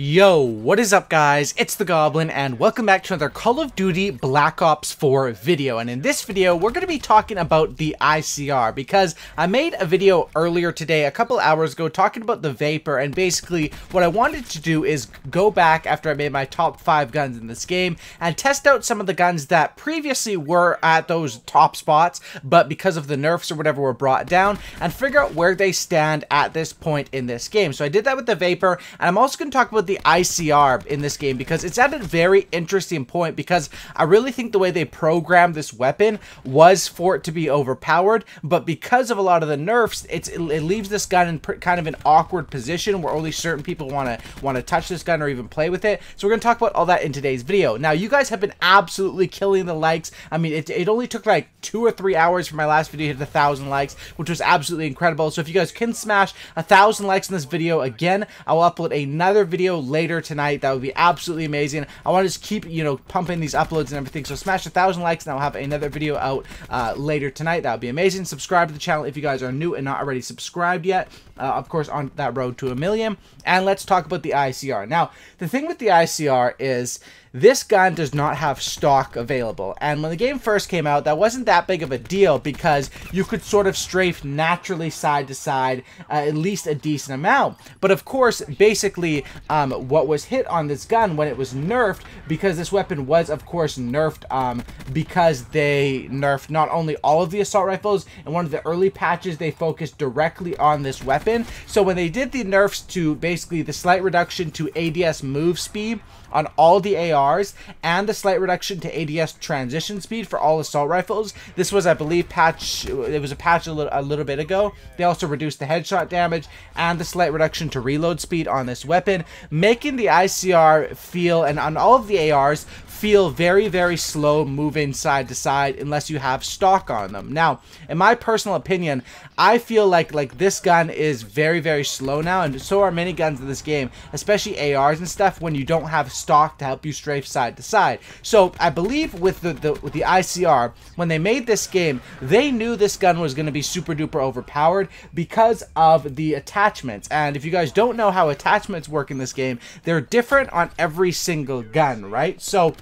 Yo, what is up guys? It's the Goblin and welcome back to another Call of Duty Black Ops 4 video. And in this video, we're going to be talking about the ICR because I made a video earlier today, a couple hours ago, talking about the Vapor. And basically what I wanted to do is go back after I made my top 5 guns in this game and test out some of the guns that previously were at those top spots, but because of the nerfs or whatever were brought down, and figure out where they stand at this point in this game. So I did that with the Vapor, and I'm also going to talk about the ICR in this game because it's at a very interesting point, because I really think the way they programmed this weapon was for it to be overpowered, but because of a lot of the nerfs, it leaves this gun in kind of an awkward position where only certain people want to touch this gun or even play with it. So we're going to talk about all that in today's video. Now, you guys have been absolutely killing the likes. I mean, it only took like 2 or 3 hours for my last video to hit 1,000 likes, which was absolutely incredible. So if you guys can smash 1,000 likes in this video again, I will upload another video later tonight. That would be absolutely amazing. I want to just keep, you know, pumping these uploads and everything. So smash 1,000 likes and I'll have another video out later tonight. That would be amazing. Subscribe to the channel if you guys are new and not already subscribed yet. Of course, on that road to 1 million. And let's talk about the ICR. Now, the thing with the ICR is this gun does not have stock available. And when the game first came out, that wasn't that big of a deal because you could sort of strafe naturally side to side at least a decent amount. But of course, basically, what was hit on this gun when it was nerfed, because this weapon was, of course, nerfed because they nerfed not only all of the assault rifles, in one of the early patches, they focused directly on this weapon. So when they did the nerfs to basically the slight reduction to ADS move speed on all the ARs and the slight reduction to ADS transition speed for all assault rifles. This was, I believe, it was a patch a little bit ago. They also reduced the headshot damage and the slight reduction to reload speed on this weapon, making the ICR feel, and on all of the ARs, feel very, very slow moving side to side unless you have stock on them. Now, in my personal opinion, I feel like this gun is very, very slow now, and so are many guns in this game, especially ARs and stuff, when you don't have stock to help you strafe side to side. So I believe with the ICR, when they made this game, they knew this gun was going to be super duper overpowered because of the attachments. And if you guys don't know how attachments work in this game, they're different on every single gun, right? So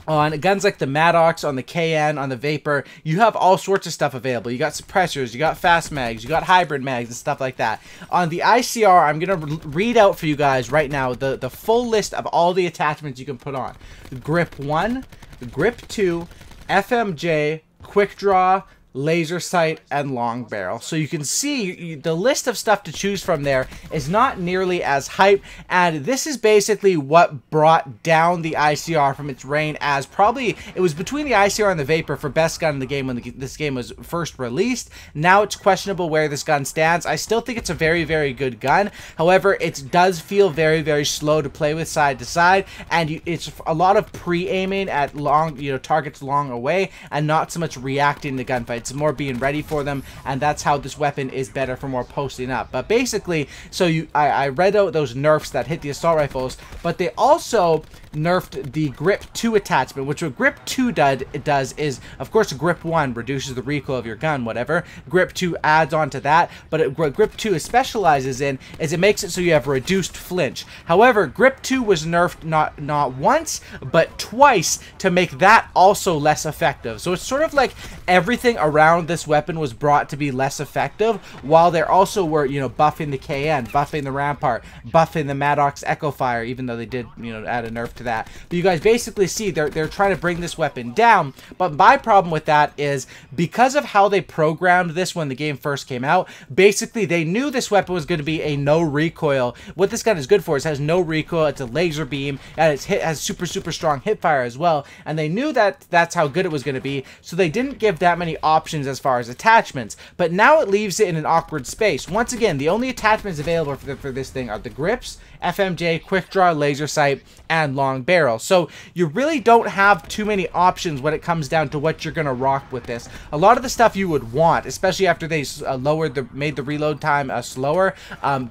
on guns like the Maddox, on the KN, on the Vapor, you have all sorts of stuff available. You got suppressors, you got fast mags, you got hybrid mags and stuff like that. On the ICR, I'm going to read out for you guys right now the full list of all the attachments you can put on. Grip 1, Grip 2, FMJ, Quick Draw, laser sight, and long barrel. So you can see the list of stuff to choose from there is not nearly as hype, and this is basically what brought down the ICR from its reign as probably, it was between the ICR and the Vapor for best gun in the game when this game was first released. Now it's questionable where this gun stands. I still think it's a very, very good gun. However, it does feel very, very slow to play with side to side, and it's a lot of pre-aiming at long, you know, targets long away, and not so much reacting to gunfights. It's more being ready for them, and that's how this weapon is better for more posting up. But basically, so I read out those nerfs that hit the assault rifles, but they also nerfed the Grip 2 attachment, which what Grip 2 does is, of course, Grip 1 reduces the recoil of your gun, whatever. Grip 2 adds on to that, but what Grip 2 specializes in is it makes it so you have reduced flinch. However, Grip 2 was nerfed not once, but twice to make that also less effective. So it's sort of like everything around this weapon was brought to be less effective, while they also were, you know, buffing the KN, buffing the Rampart, buffing the Maddox Echo Fire, even though they did, you know, add a nerf to that. But you guys basically see they're trying to bring this weapon down. But my problem with that is because of how they programmed this when the game first came out, basically they knew this weapon was going to be a no recoil. What this gun is good for is it has no recoil, it's a laser beam, and it has super, super strong hip fire as well. And they knew that that's how good it was going to be, so they didn't give that many options as far as attachments. But now it leaves it in an awkward space. Once again, the only attachments available for this thing are the grips, FMJ, quick draw, laser sight, and long barrel. So you really don't have too many options when it comes down to what you're gonna rock with this. A lot of the stuff you would want, especially after they made the reload time slower,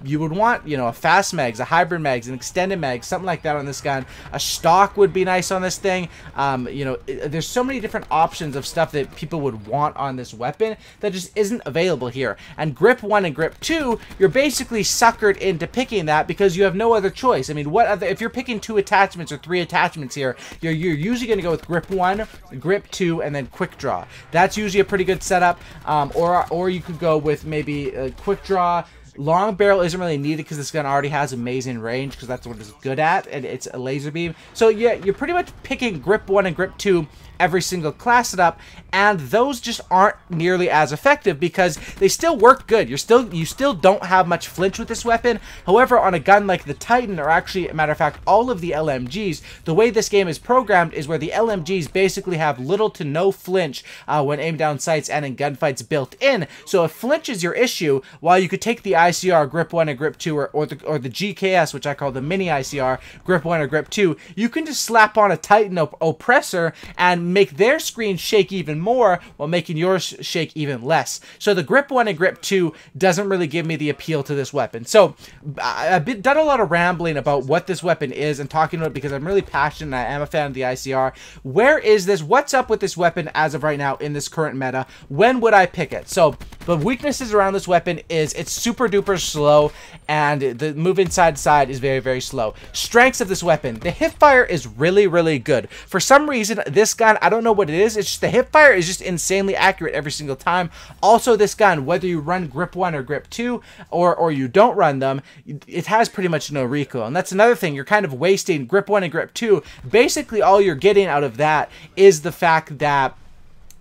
you would want, you know, a fast mags, a hybrid mags, an extended mags, something like that on this gun. A stock would be nice on this thing. You know, there's so many different options of stuff that people would want on this weapon that just isn't available here. And grip 1 and grip 2, you're basically suckered into picking that because you have no other choice. I mean, what other, if you're picking 2 attachments or 3 attachments here, you're usually going to go with grip 1, grip 2, and then quick draw. That's usually a pretty good setup. Or you could go with maybe a quick draw. Long barrel isn't really needed because this gun already has amazing range because that's what it's good at, and it's a laser beam. So yeah, you're pretty much picking grip 1 and grip 2 every single class setup, and those just aren't nearly as effective because they still work good. You still don't have much flinch with this weapon. However, on a gun like the Titan, or actually, matter of fact, all of the LMGs, the way this game is programmed is where the LMGs basically have little to no flinch when aimed down sights and in gunfights built in. So if flinch is your issue, while you could take the ICR grip 1 and grip 2, or the GKS, which I call the mini ICR grip 1 or grip 2, you can just slap on a Titan oppressor and make their screen shake even more while making yours shake even less. So the grip 1 and grip 2 doesn't really give me the appeal to this weapon. So I've done a lot of rambling about what this weapon is and talking about it because I'm really passionate and I am a fan of the ICR. Where is this? What's up with this weapon as of right now in this current meta? When would I pick it? So the weaknesses around this weapon is it's super duper slow and the move inside to side is very, very slow. Strengths of this weapon. The hip fire is really, really good. For some reason, this gun, I don't know what it is. It's just the hip fire is just insanely accurate every single time. Also, this gun, whether you run grip 1 or grip 2 or you don't run them, it has pretty much no recoil. And that's another thing. You're kind of wasting grip 1 and grip 2. Basically, all you're getting out of that is the fact that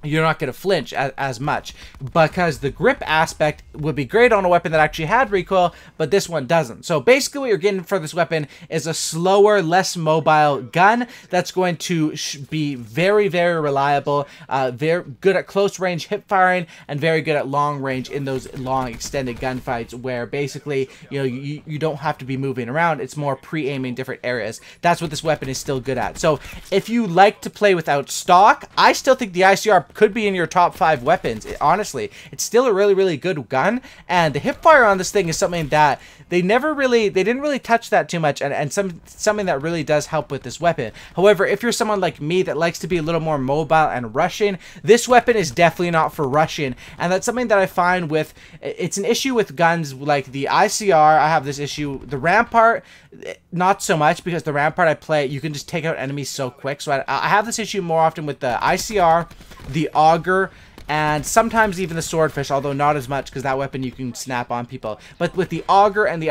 you're not going to flinch as much because the grip aspect would be great on a weapon that actually had recoil, but this one doesn't. So basically what you're getting for this weapon is a slower, less mobile gun that's going to be very, very reliable, very good at close range hip firing, and very good at long range in those long extended gunfights where basically, you know, you don't have to be moving around. It's more pre-aiming different areas. That's what this weapon is still good at. So if you like to play without stock, I still think the ICR could be in your top 5 weapons. Honestly, it's still a really, really good gun, and the hip fire on this thing is something that they didn't really touch that too much, and something that really does help with this weapon. However, if you're someone like me that likes to be a little more mobile and rushing, this weapon is definitely not for rushing, and that's something that I find with, it's an issue with guns like the ICR. I have this issue. The Rampart, not so much, because the Rampart I play, you can just take out enemies so quick. So I have this issue more often with the ICR, the Auger, and sometimes even the Swordfish, although not as much because that weapon you can snap on people. But with the Auger and the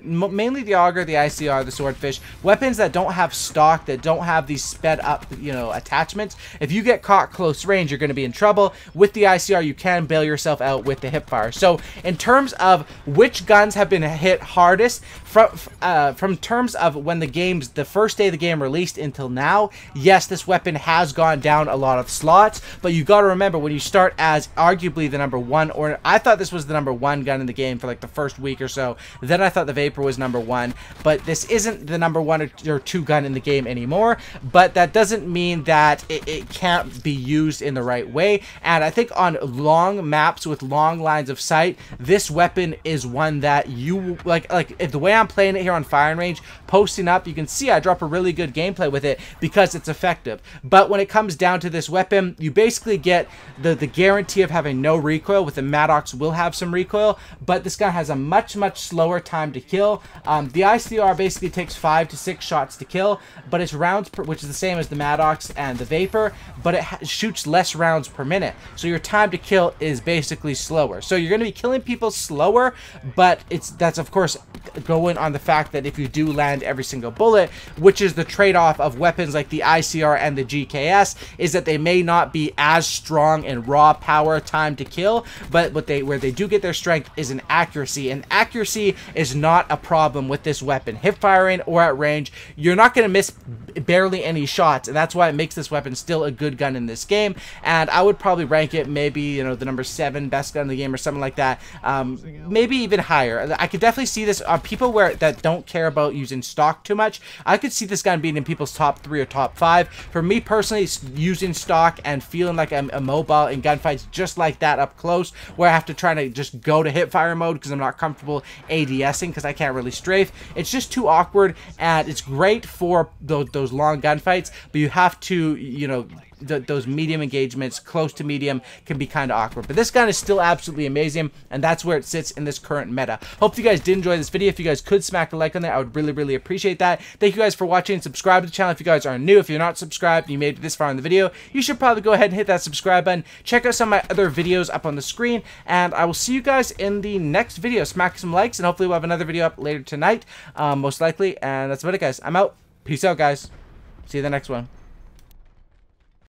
mainly the Auger, the ICR, the Swordfish, weapons that don't have stock, that don't have these sped up, you know, attachments, if you get caught close range, you're going to be in trouble. With the ICR, you can bail yourself out with the hipfire. So in terms of which guns have been hit hardest, from terms of when the first day of the game released until now, yes, this weapon has gone down a lot of slots, but you got to remember, when you start as arguably the #1, or I thought this was the #1 gun in the game for like the first week or so, then I thought the Vapor was #1, but this isn't the #1 or 2 gun in the game anymore, but that doesn't mean that it can't be used in the right way. And I think on long maps with long lines of sight, this weapon is one that you like if the way I'm playing it here on firing range, posting up, you can see I drop a really good gameplay with it because it's effective. But when it comes down to this weapon, you basically get the guarantee of having no recoil. With the Maddox will have some recoil, but this gun has a much slower time to kill. The ICR basically takes 5 to 6 shots to kill, but it's rounds per, which is the same as the Maddox and the Vapor, but it shoots less rounds per minute, so your time to kill is basically slower. So you're going to be killing people slower, but that's of course going on the fact that if you do land every single bullet, which is the trade-off of weapons like the ICR and the GKS, is that they may not be as strong in raw power time to kill, but where they do get their strength is in accuracy, and accuracy is not a problem with this weapon. Hip firing or at range, you're not going to miss barely any shots, and that's why it makes this weapon still a good gun in this game. And I would probably rank it maybe, you know, the #7 best gun in the game or something like that, maybe even higher. I could definitely see this on people that don't care about using stock too much. I could see this gun being in people's top 3 or top 5. For me personally, using stock and feeling like I'm immobile in gunfights just like that up close, where I have to try to just go to hip fire mode because I'm not comfortable ADSing because I can't really strafe. It's just too awkward, and it's great for those long gunfights, but you have to, you know, those medium engagements, close to medium, can be kind of awkward. But this gun is still absolutely amazing, and that's where it sits in this current meta. Hope you guys did enjoy this video. If you guys could smack a like on that, I would really appreciate that. Thank you guys for watching. Subscribe to the channel if you guys are new. If you're not subscribed and you made it this far in the video, you should probably go ahead and hit that subscribe button. Check out some of my other videos up on the screen, and I will see you guys in the next video. Smack some likes, and hopefully we'll have another video up later tonight, most likely. And that's about it, guys. I'm out. Peace out, guys. See you in the next one.